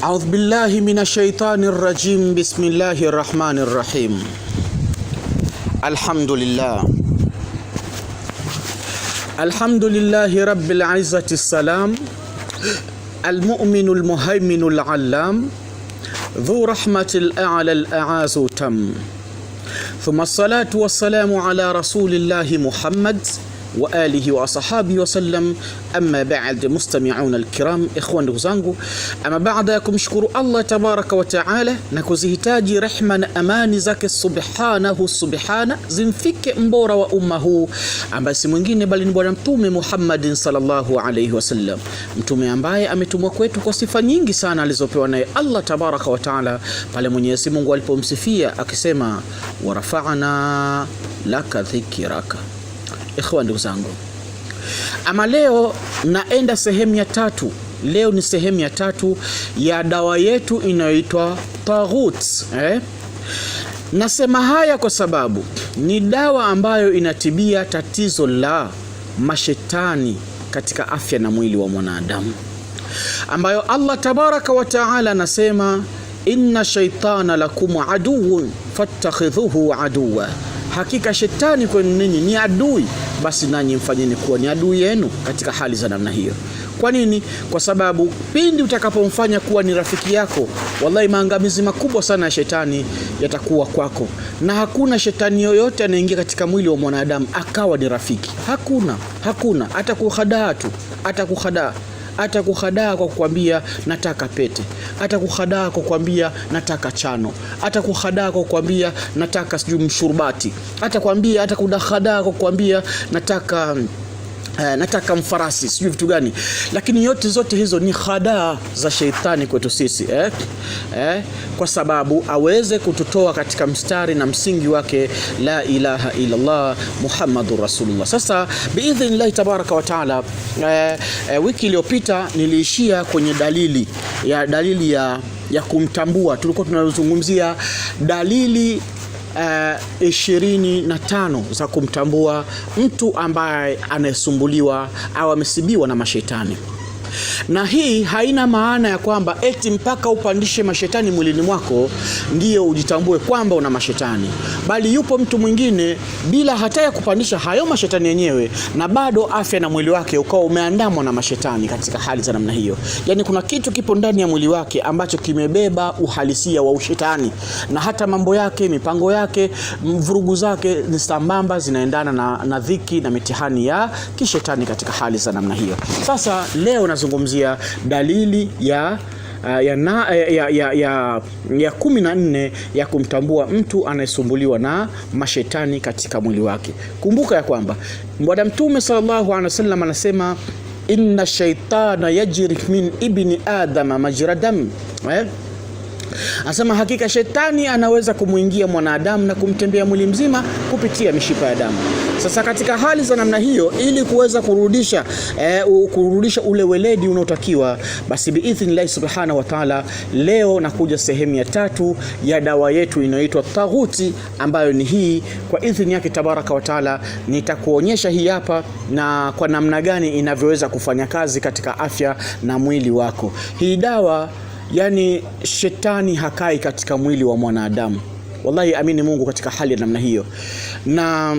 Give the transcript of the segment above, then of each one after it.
أعوذ بالله من الشيطان الرجيم. بسم الله الرحمن الرحيم. الحمد لله رب العزة السلام المؤمن المهيمن العلام ذو رحمة الأعلى الأعاز تم ثم الصلاة والسلام على رسول الله محمد وآله وصحابه وسلم. أما بعد مستمعون الكرام إخوان ndugu zangu, ama baada ya kumshukuru Allah tabaraka wa taala na kuzihitaji rehma na amani zake subhana zimfike mbora wa umma huu ambaye si mwingine bali ni bwana mtume Muhammadin sallallahu alayhi wasallam, mtume ambaye ametumwa kwetu kwa sifa nyingi sana alizopewa naye Allah tabaraka wa taala pale Mwenyezi Mungu alipomsifia akisema warafa'na laka dhikraka. Ikhwan ndugu zangu, ama leo naenda sehemu ya tatu. Leo ni sehemu ya tatu ya dawa yetu inayoitwa Taghut. Nasema haya kwa sababu ni dawa ambayo inatibia tatizo la mashetani katika afya na mwili wa mwanadamu, ambayo Allah tabaraka wa taala anasema inna shaitana lakum aduwwun fattakhidhuhu aduwwa, hakika shetani kwenu ninyi ni adui, basi nanyi mfanyeni kuwa ni adui yenu katika hali za namna hiyo. Kwa nini? Kwa sababu pindi utakapomfanya kuwa ni rafiki yako, wallahi maangamizi makubwa sana ya shetani yatakuwa kwako, na hakuna shetani yoyote anaingia katika mwili wa mwanadamu akawa ni rafiki. Hakuna. Atakuhadaa tu, atakuhadaa kwa kukwambia nataka pete, atakuhadaa kwa kukwambia nataka chano, atakuhadaa kwa kukwambia nataka sijui mshurbati, atakuhadaa kwa kukwambia nataka mfarasi sijui vitu gani. Lakini zote hizo ni hadaa za sheitani kwetu sisi kwa sababu aweze kututoa katika mstari na msingi wake la ilaha illa Allah Muhammadur Rasulullah. Sasa biidhnillah tabaraka wa taala, wiki iliyopita niliishia kwenye dalili ya kumtambua. Tulikuwa tunazungumzia dalili 25 za kumtambua mtu ambaye anayesumbuliwa au amesibiwa na mashetani. Na hii haina maana ya kwamba eti mpaka upandishe mashetani mwilini mwako ndiyo ujitambue kwamba una mashetani, bali yupo mtu mwingine bila hata ya kupandisha hayo mashetani yenyewe, na bado afya na mwili wake ukawa umeandamwa na mashetani katika hali za namna hiyo. Yani kuna kitu kipo ndani ya mwili wake ambacho kimebeba uhalisia wa ushetani, na hata mambo yake, mipango yake, vurugu zake ni sambamba, zinaendana na dhiki na mitihani ya kishetani katika hali za namna hiyo. Sasa leo nazungumzia dalili ya 14 ya kumtambua mtu anayesumbuliwa na mashetani katika mwili wake. Kumbuka ya kwamba Bwana Mtume sallallahu alaihi wasallam anasema inna shaitana yajri min ibni adama majra dam. Anasema hakika shetani anaweza kumuingia mwanadamu na kumtembea mwili mzima kupitia mishipa ya damu. Sasa katika hali za namna hiyo, ili kuweza kurudisha ule weledi unaotakiwa, basi biidhnillah subhanahu wa ta'ala, leo nakuja sehemu ya tatu ya dawa yetu inayoitwa Taghuti, ambayo ni hii. Kwa idhini yake tabaraka wa ta'ala nitakuonyesha hii hapa na kwa namna gani inavyoweza kufanya kazi katika afya na mwili wako. Hii dawa, yani shetani hakai katika mwili wa mwanadamu. Wallahi amini Mungu katika hali ya namna hiyo, na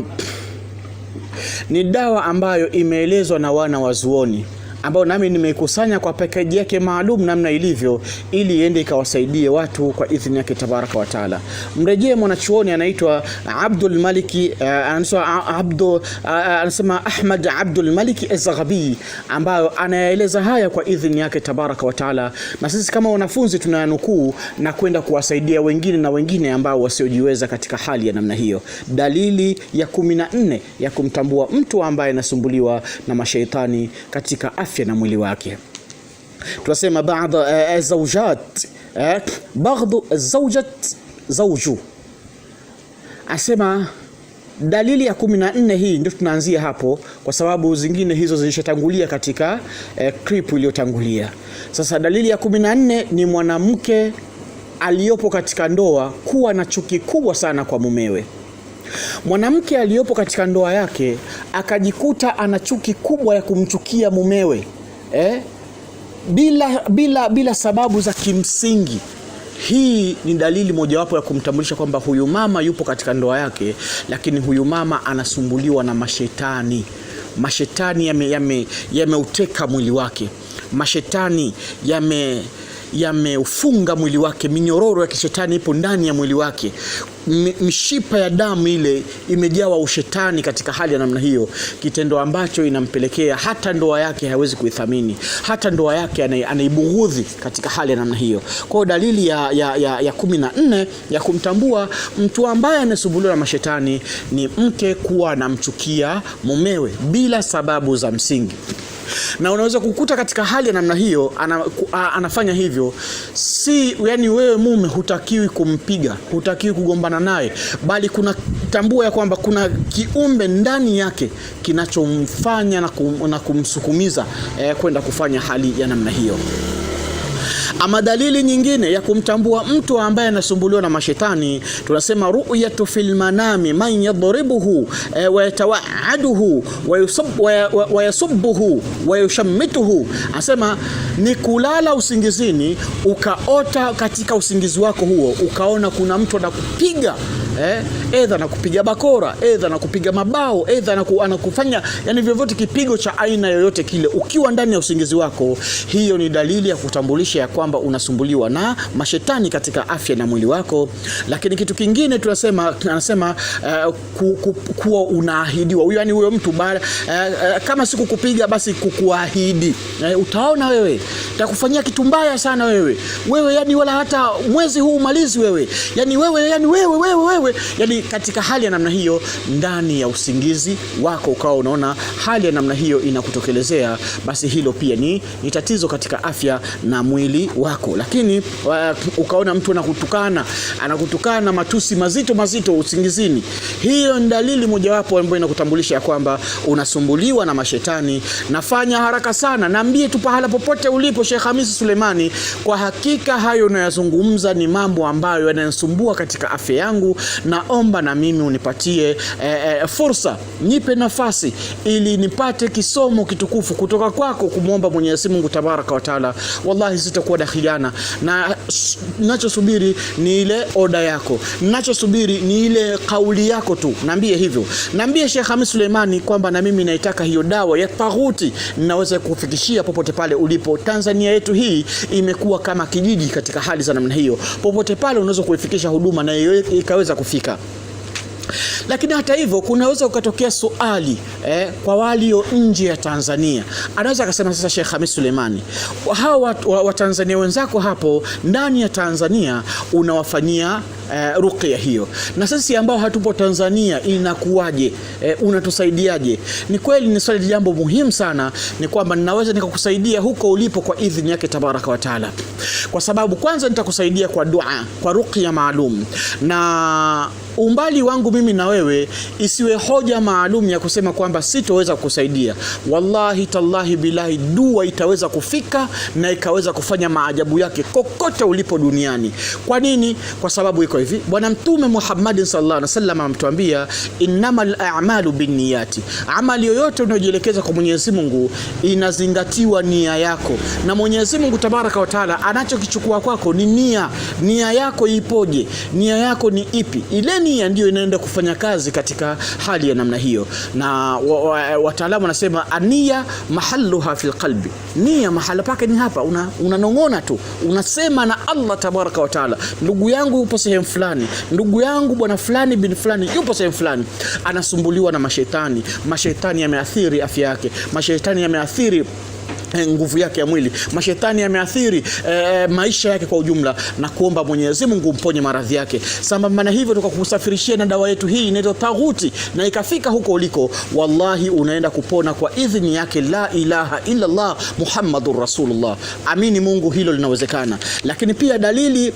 ni dawa ambayo imeelezwa na wana wazuoni ambao nami nimeikusanya kwa package yake maalum namna ilivyo, ili iende ikawasaidie watu kwa idhini yake tabaraka wa taala. Mrejee mwanachuoni anaitwa Abdul Maliki, anasema Ahmad Abdul Maliki Az-Zaghabi, ambayo anaeleza haya kwa idhini yake tabaraka wa taala, na sisi kama wanafunzi tunayanukuu na kwenda kuwasaidia wengine ambao wasiojiweza katika hali ya namna hiyo. Dalili ya 14 ya kumtambua mtu ambaye anasumbuliwa na mashaitani katika afya na mwili wake. Tunasema baadhi zawjat baghdu zawjat zawju. Asema dalili ya 14 hii ndio tunaanzia hapo, kwa sababu zingine hizo zilishatangulia katika clip iliyotangulia. Sasa dalili ya 14 ni mwanamke aliyopo katika ndoa kuwa na chuki kubwa sana kwa mumewe. Mwanamke aliyopo katika ndoa yake akajikuta ana chuki kubwa ya kumchukia mumewe, bila sababu za kimsingi. Hii ni dalili mojawapo ya kumtambulisha kwamba huyu mama yupo katika ndoa yake, lakini huyu mama anasumbuliwa na mashetani. Mashetani yameuteka mwili wake, mashetani yameufunga mwili wake, minyororo ya kishetani ipo ndani ya mwili wake, mishipa ya damu ile imejawa ushetani katika hali ya namna hiyo, kitendo ambacho inampelekea hata ndoa yake hawezi kuithamini, hata ndoa yake anaibughudhi katika hali ya namna hiyo. Kwa dalili ya 14 ya kumtambua mtu ambaye anasumbuliwa na mashetani ni mke kuwa anamchukia mumewe bila sababu za msingi. Na unaweza kukuta katika hali ya namna hiyo anafanya hivyo, yani wewe mume hutakiwi kumpiga, hutakiwi kugombana naye, bali kuna tambua ya kwamba kuna kiumbe ndani yake kinachomfanya na kumsukumiza kwenda kufanya hali ya namna hiyo. Ama dalili nyingine ya kumtambua mtu ambaye anasumbuliwa na mashetani, tunasema ru'yatu fil manami man yadribuhu wa yatawa'aduhu wa yasubbuhu wa yushammituhu. Anasema ni kulala usingizini, ukaota katika usingizi wako huo ukaona kuna mtu anakupiga, edha anakupiga bakora, edha anakupiga mabao, edha anakufanya yani vyovyote kipigo cha aina yoyote kile ukiwa ndani ya usingizi wako. Hiyo ni dalili ya kutambulisha ya kwamba unasumbuliwa na mashetani katika afya na mwili wako. Lakini kitu kingine anasema kuwa unaahidiwa, yani huyo mtu kama siku kupiga basi kukuahidi, utaona wewe nitakufanyia kitu mbaya sana wewe yani wala hata mwezi huu umalizi wewe, yani wewe yani katika hali ya namna hiyo ndani ya usingizi wako ukawa unaona hali ya namna hiyo inakutokelezea, basi hilo pia ni tatizo katika afya na mwili wako. Lakini ukaona mtu anakutukana matusi mazito usingizini, hiyo ni dalili mojawapo ambayo inakutambulisha ya kwamba unasumbuliwa na mashetani. Nafanya haraka sana, naambie tu pahala popote ulipo Sheikh Hamisi Suleimani, kwa hakika hayo unayozungumza ni mambo ambayo yananisumbua katika afya yangu, naomba na mimi unipatie fursa, nipe nafasi ili nipate kisomo kitukufu kutoka kwako kumuomba Mwenyezi Mungu Tabaraka wa Taala. Wallahi sitakuwa dakhiana, na ninachosubiri ni ile oda yako, ninachosubiri ni ile kauli yako tu. Naambie hivyo, naambie Sheikh Hamisi Suleimani kwamba na mimi naitaka hiyo dawa ya taghuti ninaweza kufikishia popote pale ulipo. Tanzania yetu hii imekuwa kama kijiji katika hali za namna hiyo, popote pale unaweza kuifikisha huduma na ikaweza kufika. Lakini hata hivyo kunaweza ukatokea swali kwa walio nje ya Tanzania. Anaweza akasema sasa, Sheikh Hamisi Suleimani, hawa wa Tanzania wenzako hapo ndani ya Tanzania unawafanyia ruqya hiyo, na sisi ambao hatupo Tanzania inakuwaje? Unatusaidiaje? Ni kweli ni swali jambo muhimu sana, ni kwamba ninaweza nikakusaidia huko ulipo kwa idhini yake Tabaraka wa Taala. Kwa sababu kwanza nitakusaidia kwa dua, kwa ruqya maalum, na umbali wangu mimi na wewe isiwe hoja maalum ya kusema kwamba sitoweza kukusaidia. Wallahi tallahi billahi, dua itaweza kufika na ikaweza kufanya maajabu yake kokote ulipo duniani. Kwa nini? Kwa sababu iko hivi, Bwana Mtume Muhammad sallallahu alaihi wasallam ametuambia innamal a'malu binniyati, amali yoyote unayojielekeza kwa Mwenyezi Mungu inazingatiwa nia yako, na Mwenyezi Mungu Tabaraka wa Taala anachokichukua kwako ni nia. Nia yako ipoje? Nia yako ni ipi? Ile nia ndio inaenda kufanya kazi katika hali ya namna hiyo. Na wataalamu wanasema ania mahalluha fil qalbi, nia mahala pake ni hapa. Unanong'ona tu, unasema na Allah Tabaraka wa Taala, ndugu yangu yupo sehemu fulani, ndugu yangu bwana fulani bin fulani yupo sehemu fulani, anasumbuliwa na mashetani. Mashetani yameathiri afya yake, mashetani yameathiri nguvu yake ya mwili, mashetani yameathiri maisha yake kwa ujumla, na kuomba Mwenyezi Mungu umponye maradhi yake. Sambamba na hivyo tukakusafirishia na dawa yetu hii inaitwa taghuti, na ikafika huko uliko, wallahi unaenda kupona kwa idhini yake. La ilaha illa Allah Muhammadur Rasulullah. Amini Mungu, hilo linawezekana. Lakini pia dalili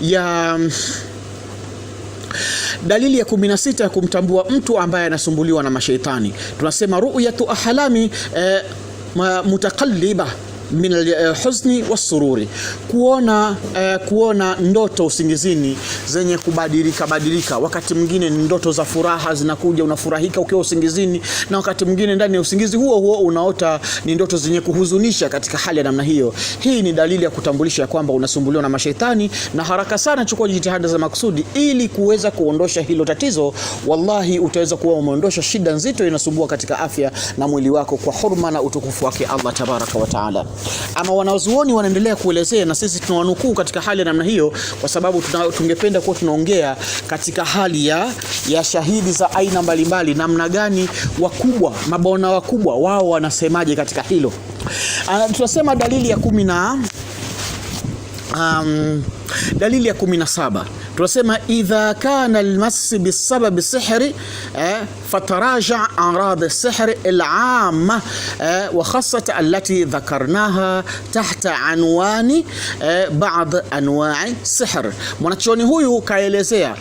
ya 16 ya kumtambua mtu ambaye anasumbuliwa na mashaitani, tunasema ru'yatu ahlami mutakalliba min al-huzni was-sururi, kuona ndoto usingizini zenye kubadilika. Wakati mwingine ndoto za furaha zinakuja, unafurahika ukiwa usingizini, na wakati mwingine ndani ya usingizi huo unaota ni ndoto zenye kuhuzunisha. Katika hali ya namna hiyo, hii ni dalili ya kutambulisha kwamba unasumbuliwa na mashaitani, na haraka sana chukua jitihada za makusudi ili kuweza kuondosha hilo tatizo. Wallahi utaweza kuwa umeondosha shida nzito inasumbua katika afya na mwili wako kwa hurma na utukufu wake Allah tabaraka wa taala. Ama wanazuoni wanaendelea kuelezea, na sisi tunawanukuu katika hali ya namna hiyo kwa sababu tungependa kuwa tunaongea katika hali ya shahidi za aina mbalimbali, namna gani wakubwa, mabwana wakubwa wao wanasemaje katika hilo. Tunasema dalili ya 17 tunasema idha kana almas bisabab sihri fataraja arad sihri al'amma wa khassat allati dhakarnaha tahta anwani ba'd anwa'i sihr. Mwanachuoni huyu kaelezea,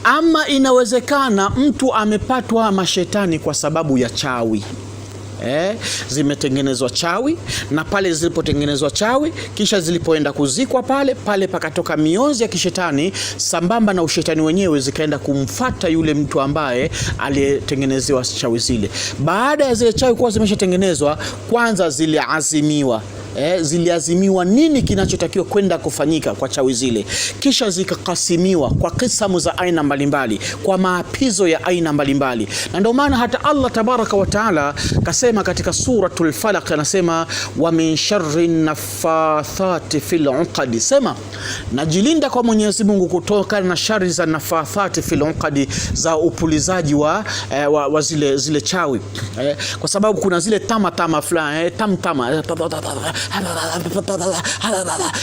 ama inawezekana mtu amepatwa mashetani kwa sababu ya chawi. Zimetengenezwa chawi, na pale zilipotengenezwa chawi kisha zilipoenda kuzikwa pale pakatoka mionzi ya kishetani sambamba na ushetani wenyewe, zikaenda kumfata yule mtu ambaye aliyetengenezewa chawi zile. Baada ya zile chawi kuwa zimeshatengenezwa, kwanza ziliazimiwa nini kinachotakiwa kwenda kufanyika kwa chawi zile, kisha zikakasimiwa kwa kisamu za aina mbalimbali, kwa maapizo ya aina mbalimbali. Na ndio maana hata Allah tabaraka wa taala kasema katika suratul Falaq, anasema wa min sharri nafathati fil uqadi, sema najilinda kwa Mwenyezi Mungu kutokana na shari za nafathati fil uqadi, za upulizaji wa zile chawi, kwa sababu kuna zile tama fulani tamtama,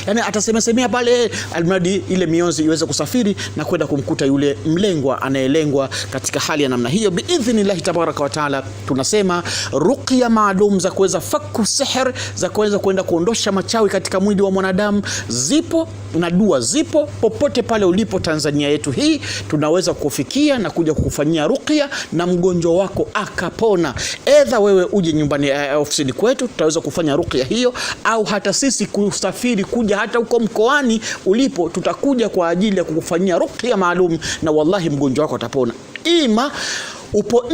yani atasemea pale almradi ile mionzi iweze kusafiri na kwenda kumkuta yule mlengwa anayelengwa katika hali ya namna hiyo biidhnillah tabaraka wa taala. Tunasema ruqya maalum za kuweza faku sihr, za kuweza kwenda kuondosha machawi katika mwili wa mwanadamu zipo, na dua zipo popote pale ulipo. Tanzania yetu hii tunaweza kufikia na kuja kukufanyia ruqya na mgonjwa wako akapona. Edha wewe uje nyumbani ofisini kwetu, tutaweza kufanya ruqya hiyo, au hata sisi kusafiri kuja hata huko mkoani ulipo, tutakuja kwa ajili ya kukufanyia ruqya maalum, na wallahi mgonjwa wako atapona. Ima upo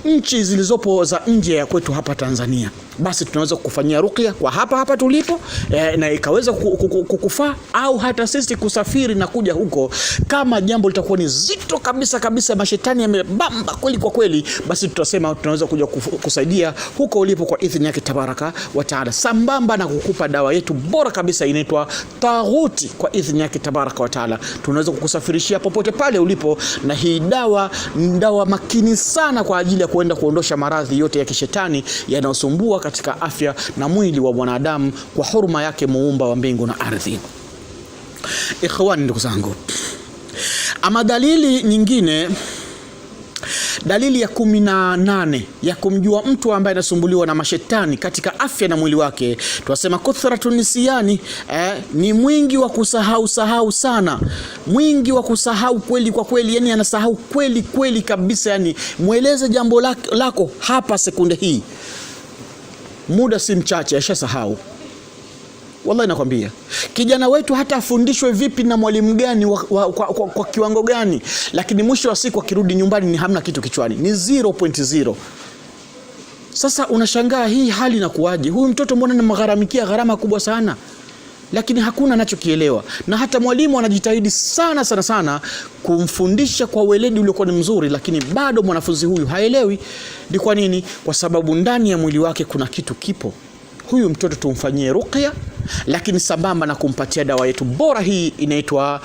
nchi zilizopo za nje ya kwetu hapa Tanzania, basi tunaweza kukufanyia ruqya kwa hapa tulipo, na ikaweza kukufaa, au hata sisi kusafiri na kuja huko. Kama jambo litakuwa ni zito kabisa, mashetani yamebamba kweli kwa kweli, basi tutasema tunaweza kuja kusaidia huko ulipo kwa idhini yake tabaraka wa taala, sambamba na kukupa dawa yetu bora kabisa inaitwa Taghuti kwa idhini yake tabaraka wa taala. Tunaweza kukusafirishia popote pale ulipo, na hii dawa ni dawa makini sana kwa ajili ya kuenda kuondosha maradhi yote ya kishetani yanayosumbua katika afya na mwili wa mwanadamu kwa huruma yake muumba wa mbingu na ardhi. Ikhwani, ndugu zangu, ama dalili nyingine, dalili ya 18 ya kumjua mtu ambaye anasumbuliwa na mashetani katika afya na mwili wake, tunasema kuthratu nisiyani, ni mwingi wa kusahau sana, mwingi wa kusahau kweli kwa kweli, yani anasahau kweli kabisa. Yani mueleze jambo lako hapa sekunde hii, muda si mchache ashasahau. Wallahi nakwambia, kijana wetu hata afundishwe vipi na mwalimu gani kwa kiwango gani, lakini mwisho wa siku akirudi nyumbani ni hamna kitu kichwani, ni 0.0. Sasa unashangaa hii hali inakuaje? Huyu mtoto mbona namgharamikia gharama kubwa sana, lakini hakuna anachokielewa, na hata mwalimu anajitahidi sana kumfundisha kwa weledi uliokuwa ni mzuri, lakini bado mwanafunzi huyu haelewi. Ni kwa nini? Kwa sababu ndani ya mwili wake kuna kitu kipo. Huyu mtoto tumfanyie ruqya, lakini sambamba na kumpatia dawa yetu bora hii inaitwa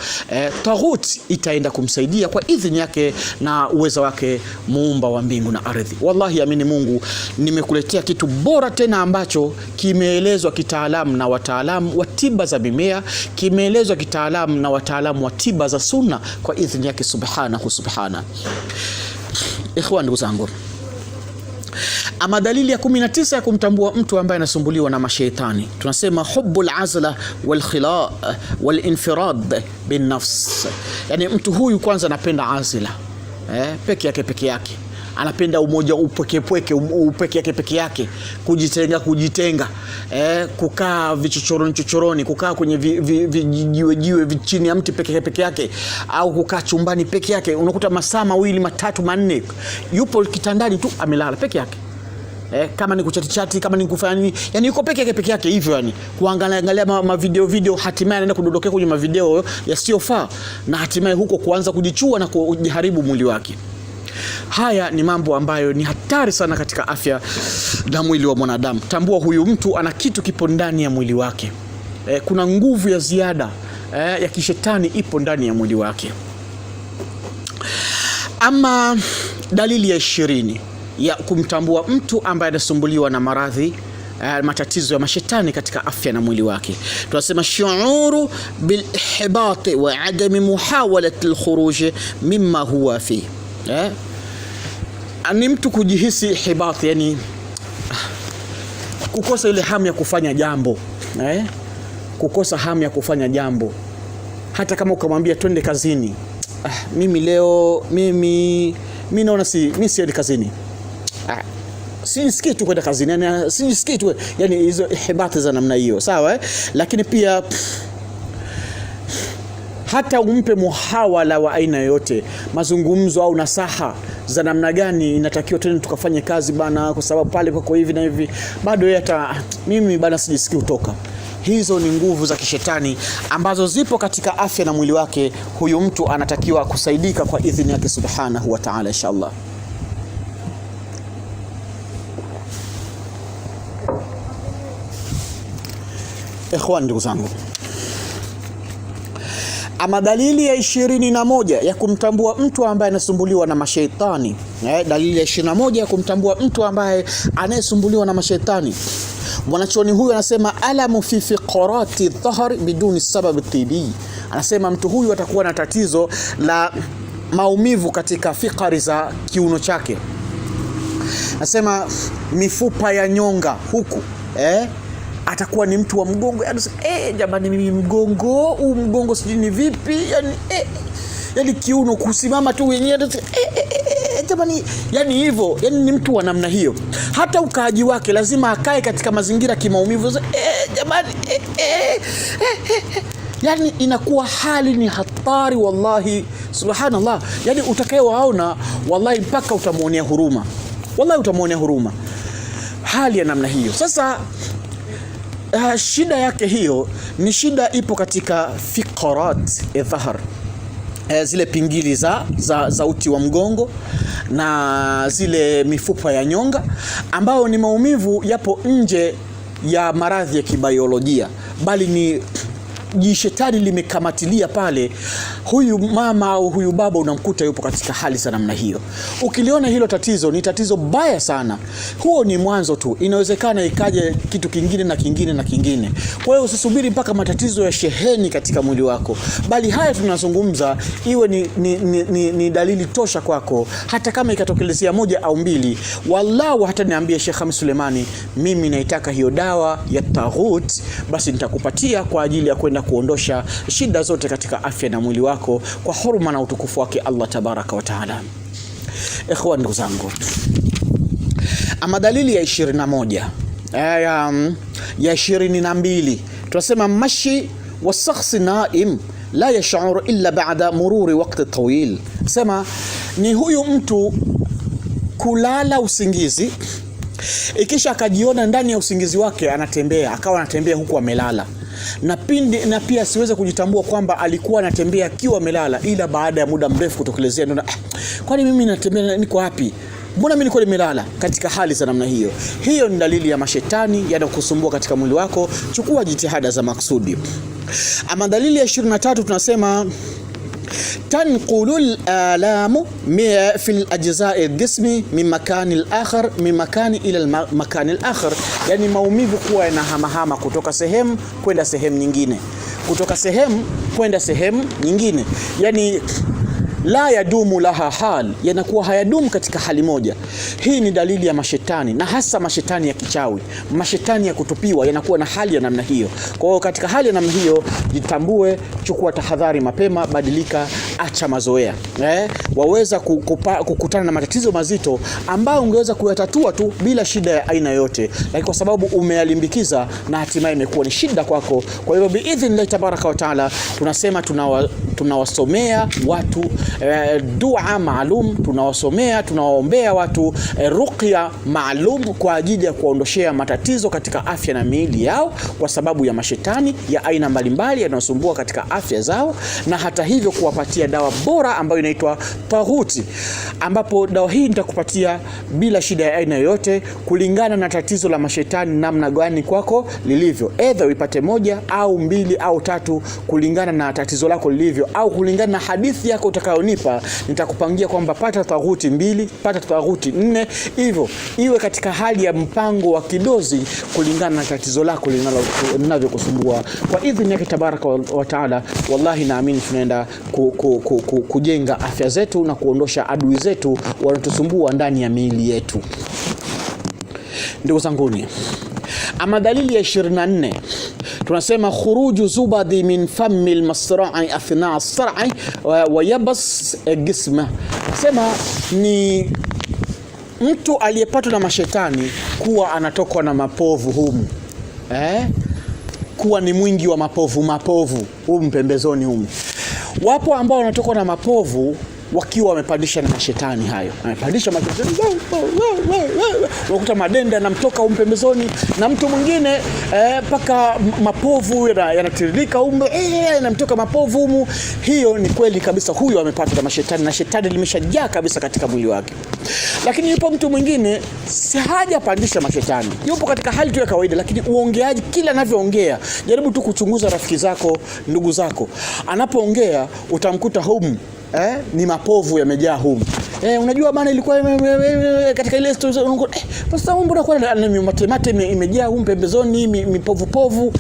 Taghuti, itaenda kumsaidia kwa idhini yake na uwezo wake muumba wa mbingu na ardhi. Wallahi amini Mungu, nimekuletea kitu bora tena ambacho kimeelezwa kitaalamu na wataalamu wa tiba za mimea, kimeelezwa kitaalamu na wataalamu wa tiba za sunna kwa idhini yake subhana. Ikhwan, ndugu zangu, ama dalili ya 19 ya kumtambua mtu ambaye anasumbuliwa na mashaitani, tunasema hubbul azla wal khila wal infirad bin nafs. Yani mtu huyu kwanza anapenda azla, peke yake, anapenda umoja, upeke yake, kujitenga, kukaa vichochoroni, kukaa kwenye vijiwe chini ya mti peke yake, au kukaa chumbani peke yake. Unakuta masaa 2, 3, 4 yupo kitandani tu amelala peke yake. Kama ni kuchati, kama ni kufanya nini, yani yuko peke yake hivyo, yani kuangalia video, hatimaye anaenda kudondokea kwenye mavideo yasiyofaa, na hatimaye huko kuanza kujichua na kujiharibu mwili wake. Haya ni mambo ambayo ni hatari sana katika afya na mwili wa mwanadamu. Tambua huyu mtu ana kitu kipo ndani ya mwili wake. Kuna nguvu ya ziada ya kishetani ipo ndani ya mwili wake. Ama dalili ya 20 ya kumtambua mtu ambaye anasumbuliwa na maradhi, matatizo ya mashetani katika afya na mwili wake, tunasema shuuru bil ihbat wa adami muhawalat al khuruj mimma huwa fi. Ni mtu kujihisi ihbat, yani kukosa ile hamu ya kufanya jambo, kukosa hamu ya kufanya jambo. Hata kama ukamwambia twende kazini, mimi leo mimi naona mimi siendi kazini, sisikii tu kwenda kazini, yani sisikii tu, yani hizo ihbati za namna hiyo, sawa. Lakini pia hata umpe muhawala wa aina yote, mazungumzo au nasaha za namna gani inatakiwa tena tukafanye kazi bana, kwa sababu pale kwa hivi na hivi, bado yeye hata mimi bana sijisikii kutoka. Hizo ni nguvu za kishetani ambazo zipo katika afya na mwili wake. Huyu mtu anatakiwa kusaidika kwa idhini yake subhanahu wa ta'ala, inshallah. Ikhwan, ndugu zangu, ama dalili ya 21 ya kumtambua mtu ambaye anasumbuliwa na mashaitani, dalili ya 21 ya kumtambua mtu ambaye anayesumbuliwa na mashaitani, mwanachuoni huyu anasema alamu fi fiqarati dhahr biduni sabab tibi. Anasema mtu huyu atakuwa na tatizo la maumivu katika fikari za kiuno chake. Anasema mifupa ya nyonga huku, atakuwa ni mtu wa mgongo, jamani mimi mgongo sijui ni vipi, yani kiuno kusimama tu wenyewe, jamani, yani hivyo, yani ni mtu wa namna hiyo. Hata ukaaji wake lazima akae katika mazingira kimaumivu, jamani, yani inakuwa hali ni hatari, wallahi subhanallah. Yani utakayewaona wallahi mpaka utamuonea huruma, wallahi utamuonea huruma hali ya namna hiyo. Sasa shida yake hiyo ni shida ipo katika fiqarat dhahr, zile pingili za uti wa mgongo na zile mifupa ya nyonga, ambao ni maumivu yapo nje ya maradhi ya kibiolojia, bali ni jishetani limekamatilia pale. Huyu mama au huyu baba unamkuta yupo katika hali za namna hiyo. Ukiliona hilo tatizo ni tatizo baya sana, huo ni mwanzo tu, inawezekana ikaje kitu kingine na kingine na kingine. Kwa hiyo usisubiri mpaka matatizo ya sheheni katika mwili wako, bali haya tunazungumza iwe ni dalili tosha kwako, hata kama ikatokelezea 1 au 2. Wallahu hata niambie Sheikh Hamis Sulemani, mimi naitaka hiyo dawa ya taghut, basi nitakupatia kwa ajili ya kwenda kuondosha shida zote katika afya na mwili wako kwa huruma na utukufu wake Allah tabaraka wa taala. Ikhwan, ndugu zangu, ama dalili ya 21 ya 22 tunasema mashi wa shakhs naim la yash'ur illa ba'da mururi waqti tawil. Sema ni huyu mtu kulala usingizi, ikisha akajiona ndani ya usingizi wake anatembea, akawa anatembea huku amelala, na pia siweze kujitambua kwamba alikuwa anatembea akiwa amelala, ila baada ya muda mrefu kutokelezea ndio kwani mimi natembea, niko wapi, mbona mimi niko nimelala? Katika hali za namna hiyo, hiyo ni dalili ya mashetani yanakusumbua katika mwili wako. Chukua jitihada za maksudi. Ama dalili ya 23 tunasema tanqulul alamu fi ajza'i al-jismi min makani al-akhar min makani ila al-makani al-akhar, yani maumivu kuwa yanahamahama kutoka sehemu kwenda sehemu nyingine, kutoka sehemu kwenda sehemu nyingine, yani la yadumu laha hal, yanakuwa hayadumu katika hali moja. Hii ni dalili ya mashetani, na hasa mashetani ya kichawi, mashetani ya kutupiwa yanakuwa na hali ya namna hiyo. Kwa hiyo katika hali ya namna hiyo jitambue, chukua tahadhari mapema, badilika, umeacha mazoea, waweza kukutana na matatizo mazito ambayo ungeweza kuyatatua tu bila shida ya aina yote, lakini kwa sababu umeyalimbikiza na hatimaye imekuwa ni shida kwako. Kwa hivyo biidhnillah tabaraka wa taala tunasema tunawasomea watu dua maalum, tunawaombea watu ruqya maalum kwa ajili ya kuondoshea matatizo katika afya na miili yao kwa sababu ya mashetani ya aina mbalimbali yanayosumbua katika afya zao, na hata hivyo kuwapatia dawa bora ambayo inaitwa taghuti, ambapo dawa hii nitakupatia bila shida ya aina yoyote kulingana na tatizo la mashetani namna gani kwako lilivyo, either uipate moja au mbili au tatu kulingana na tatizo lako lilivyo, au kulingana na hadithi yako utakayonipa nitakupangia kwamba pata taghuti 2, pata taghuti 4, hivyo iwe katika hali ya mpango wa kidozi kulingana na tatizo lako linavyokusumbua kwa idhini yake tabaraka wa taala. Wallahi naamini tunaenda kujenga afya zetu na kuondosha adui zetu wanatusumbua ndani ya miili yetu. Ndugu zanguni, ama dalili ya 24 tunasema khuruju zubadi min fammi almasra'i athna as-sar'i wa yabas jisma. Sema ni mtu aliyepatwa na mashetani kuwa anatokwa na mapovu humu, kuwa ni mwingi wa mapovu humu pembezoni humu. Wapo ambao wanatokwa na mapovu wakiwa wamepandisha na mashetani hayo, amepandisha mashetani, unakuta madenda yanamtoka humu pembezoni, na mtu mwingine paka mapovu yanatiririka humu, yanamtoka mapovu humu. Hiyo ni kweli kabisa, huyo amepatwa na mashetani na shetani limeshajaa kabisa katika mwili wake. Lakini yupo mtu mwingine si hajapandisha mashetani, yupo katika hali tu ya kawaida, lakini uongeaji, kila anavyoongea, jaribu tu kuchunguza rafiki zako, ndugu zako, anapoongea utamkuta humu ni mapovu yamejaa humu. Unajua bana ilikuwa katika ile story sasa mbona kwa mate imejaa humu pembezoni mipovu.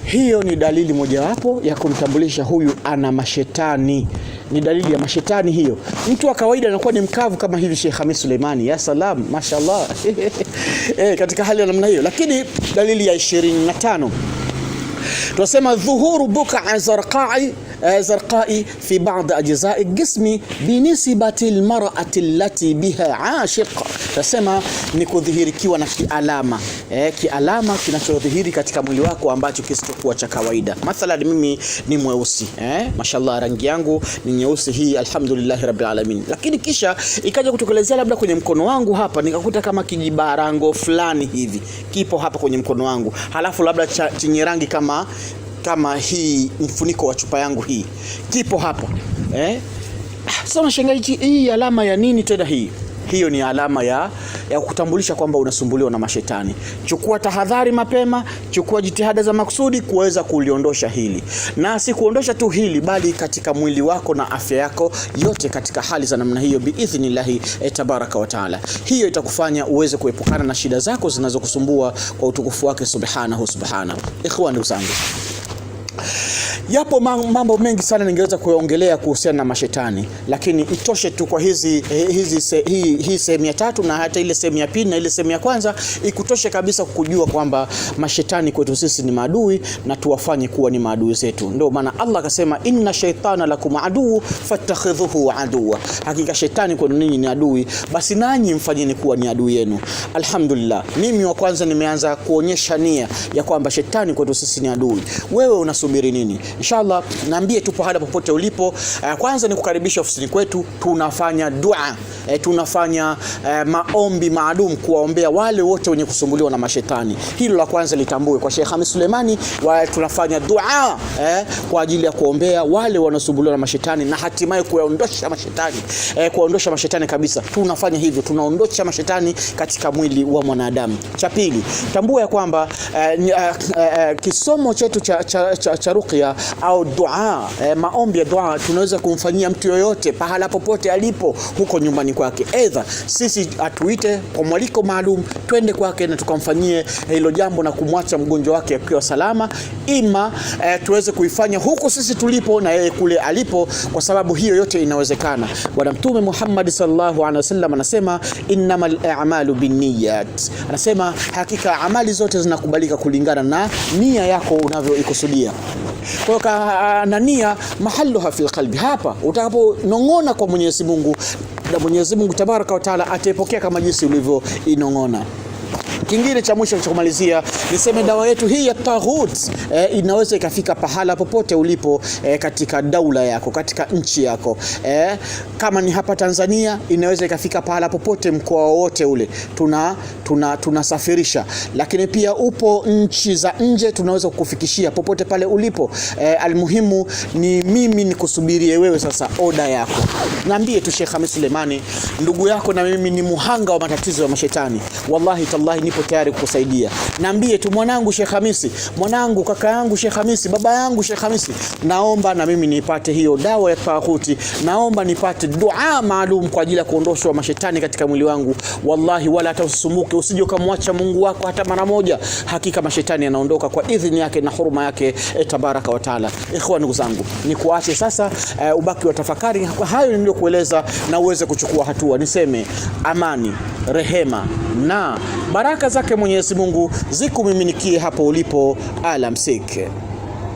Hiyo ni dalili mojawapo ya kumtambulisha huyu ana mashetani. Ni dalili ya mashetani hiyo. Mtu wa kawaida anakuwa ni mkavu kama hivi Sheikh Hamis Suleimani, ya salam, mashallah. Katika hali ya namna hiyo. Lakini dalili ya 25 tunasema dhuhuru buka zarqai fi ba'd ajza'i jismi binisbati almar'ati allati biha 'ashiq. Tunasema ni kudhihirikiwa na kialama, kialama kinachodhihiri katika mwili wako ambacho kisichokuwa cha kawaida. Mathalan mimi ni mweusi, mashallah, rangi yangu ni nyeusi hii, alhamdulillah rabbil alamin, lakini kisha ikaja kutokelezea labda kwenye mkono wangu hapa nikakuta kama kijibarango fulani hivi kipo hapa kwenye mkono wangu, halafu labda chenye rangi kama hii mfuniko wa chupa yangu hii kipo hapa, sasa unashangaa hii alama ya nini tena hii? Hiyo ni alama ya kutambulisha kwamba unasumbuliwa na mashetani. Chukua tahadhari mapema, chukua jitihada za makusudi kuweza kuliondosha hili, na si kuondosha tu hili bali katika mwili wako na afya yako yote katika hali za namna hiyo biidhnillahi tabaraka wa taala. Hiyo itakufanya uweze kuepukana na shida zako zinazokusumbua kwa utukufu wake subhanahu. Ikhwani zangu, yapo mambo mengi sana ningeweza kuongelea kuhusiana na mashetani, lakini itoshe tu kwa hii sehemu ya 3 na hata ile sehemu ya 2 na ile sehemu ya kwanza ikutoshe kabisa kujua kwamba mashetani kwetu sisi ni maadui na tuwafanye kuwa ni maadui zetu. Ndio maana Allah akasema inna shaytana lakum adu fattakhidhuhu aduwa, hakika shetani kwenu ninyi ni adui, basi nanyi mfanyeni kuwa ni adui yenu. Alhamdulillah, mimi wa kwanza nimeanza kuonyesha nia ya kwamba shetani kwetu sisi ni adui. Wewe unasubiri nini? Inshallah naambie tu pahala popote ulipo, kwanza ni kukaribisha ofisini kwetu. Tunafanya dua, tunafanya maombi maalum kuwaombea wale wote wenye kusumbuliwa na mashetani. Hilo la kwanza litambue kwa Sheikh Hamis Suleimani, tunafanya dua kwa ajili ya kuombea wale wanaosumbuliwa na mashetani na hatimaye kuondosha mashetani, kuondosha mashetani kabisa. Tunafanya hivyo, tunaondosha mashetani katika mwili wa mwanadamu. Cha pili, tambua ya kwamba kisomo chetu cha ruqya au dua, maombi ya dua tunaweza kumfanyia mtu yoyote pahala popote alipo huko nyumbani nyumbani kwake, aidha sisi atuite kwa mwaliko maalum twende kwake na tukamfanyie hilo jambo na kumwacha mgonjwa wake akiwa salama, ima tuweze kuifanya huko sisi tulipo na yeye kule alipo, kwa sababu hiyo yote inawezekana. Bwana Mtume Muhammad sallallahu alaihi wasallam anasema innamal a'malu binniyat, anasema hakika amali zote zinakubalika kulingana na nia yako unavyoikusudia. Kwa na nia mahalluha fil qalbi, hapa utakaponong'ona kwa Mwenyezi Mungu na Mwenyezi Mungu Tabaraka wa Taala ataipokea kama jinsi ulivyoinong'ona. Kingine cha mwisho cha kumalizia niseme dawa yetu hii ya taghut inaweza ikafika pahala popote ulipo katika daula yako, katika nchi yako. Kama ni hapa Tanzania inaweza ikafika pahala popote, mkoa wote ule tunasafirisha, lakini pia upo nchi za nje tunaweza kukufikishia popote pale ulipo. Almuhimu ni mimi nikusubirie wewe sasa oda yako. Niambie tu Sheikh Khamis Suleimani, ndugu yako na mimi ni muhanga wa matatizo ya mashetani, wallahi tallahi nipo tayari kukusaidia. Niambie tu mwanangu Sheikh Khamisi, mwanangu kaka yangu Sheikh Khamisi, baba yangu Sheikh Khamisi, naomba na mimi nipate hiyo dawa ya taghuti, naomba nipate dua maalum kwa ajili ya kuondoshwa mashetani katika mwili wangu. Wallahi wala hata usisumuke, usije kumwacha Mungu wako hata mara moja, hakika mashetani yanaondoka kwa idhini yake na huruma yake Tabaraka wa Taala. Ikhwan, ndugu zangu, nikuache sasa ubaki wa tafakari hayo niliyokueleza na uweze kuchukua hatua. Niseme amani, rehema na baraka zake Mwenyezi Mungu zikumiminikie hapo ulipo. Alamsik.